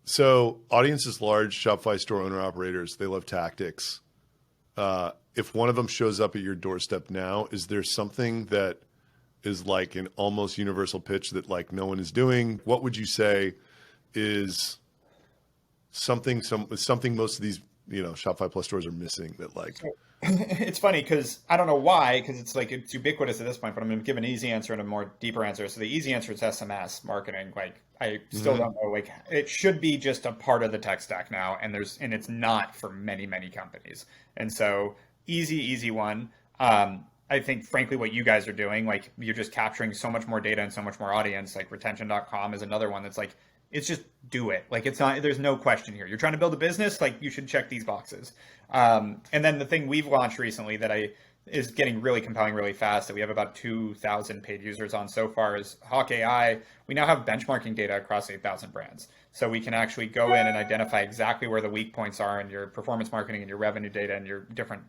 So audiences large, Shopify store owner operators, they love tactics. If one of them shows up at your doorstep now, is there something that is like an almost universal pitch that like no one is doing? What would you say is something most of these, Shopify Plus stores are missing that like, So it's funny because I don't know why, because it's like it's ubiquitous at this point, but I'm going to give an easy answer and a more deeper answer. So the easy answer is SMS marketing. Like I still mhm. don't know, like it should be just a part of the tech stack now, and it's not for many companies. And so easy one. I think frankly what you guys are doing, like you're just capturing so much more data and so much more audience. Like retention.com is another one that's like it's just do it. Like it's not, there's no question here. You're trying to build a business, like you should check these boxes. And then the thing we've launched recently that I is getting really compelling really fast that we have about 2,000 paid users on so far is Hawk AI. We now have benchmarking data across 8,000 brands. So we can actually go in and identify exactly where the weak points are in your performance marketing and your revenue data and your different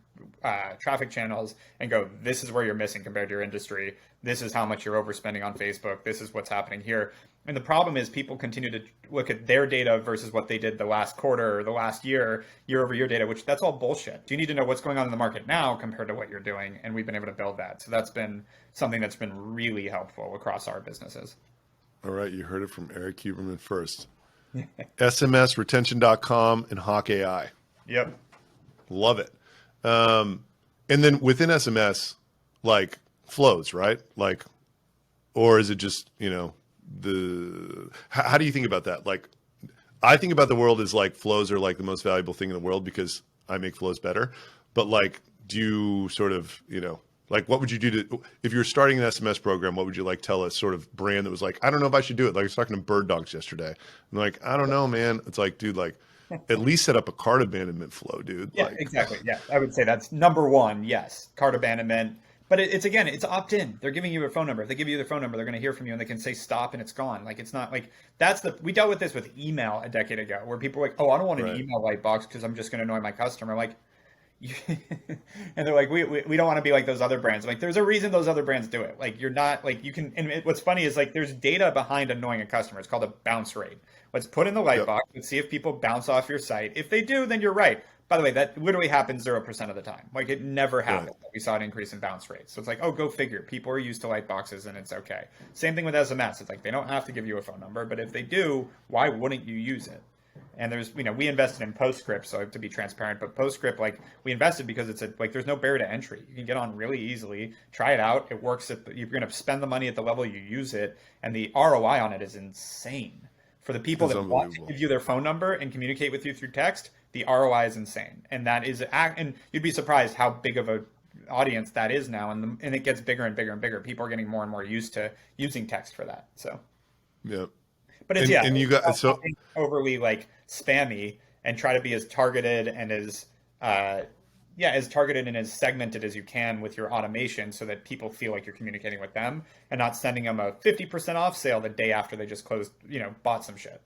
traffic channels and go, this is where you're missing compared to your industry. This is how much you're overspending on Facebook. This is what's happening here. And the problem is people continue to look at their data versus what they did the last quarter or the last year over year data, which that's all bullshit. You need to know what's going on in the market now compared to what you're doing. And we've been able to build that. So that's been something that's been really helpful across our businesses. All right, you heard it from Eric Huberman first. SMSretention.com and Hawk AI. Yep. Love it. And then within SMS, like flows, right? Like, or is it just, how do you think about that? Like, I think about the world as like flows are like the most valuable thing in the world because I make flows better. But like, do you sort of, like what would you do to, if you're starting an SMS program, what would you like tell a sort of brand that was like, I don't know if I should do it. Like I was talking to Bird Dogs yesterday. And like, I don't know, man. It's like, dude, like at least set up a cart abandonment flow, dude. Yeah, Like, exactly. Yeah, I would say that's number one. Yes, cart abandonment. But it's again, it's opt in. They're giving you a phone number. If they give you their phone number, they're going to hear from you and they can say stop and it's gone. Like it's not like we dealt with this with email a decade ago where people were like, oh, I don't want an right. email light box because I'm just going to annoy my customer. Like, and they're like, we don't want to be like those other brands. Like, there's a reason those other brands do it. Like, you're not like you can. And what's funny is like there's data behind annoying a customer. It's called a bounce rate. Let's put in the light Yep. box. Let's see if people bounce off your site. If they do, then you're right. By the way, that literally happens 0% of the time. Like it never Right. happened. We saw an increase in bounce rates. So it's like, oh, go figure. People are used to light boxes and it's okay. Same thing with SMS. It's like they don't have to give you a phone number, but if they do, why wouldn't you use it? And there's, we invested in PostScript, so to be transparent, but PostScript, like we invested because like there's no barrier to entry. You can get on really easily, try it out. It works. You're going to spend the money at the level you use it, and the ROI on it is insane. For the people It's that want to unbelievable. give you their phone number and communicate with you through text, the ROI is insane. And and you'd be surprised how big of a audience that is now. And it gets bigger and bigger and bigger. People are getting more and more used to using text for that. So, Yeah. but it's, And you it's got, not so being overly like spammy and try to be as targeted and as targeted and as segmented as you can with your automation so that people feel like you're communicating with them and not sending them a 50% off sale the day after they just closed, bought some shit.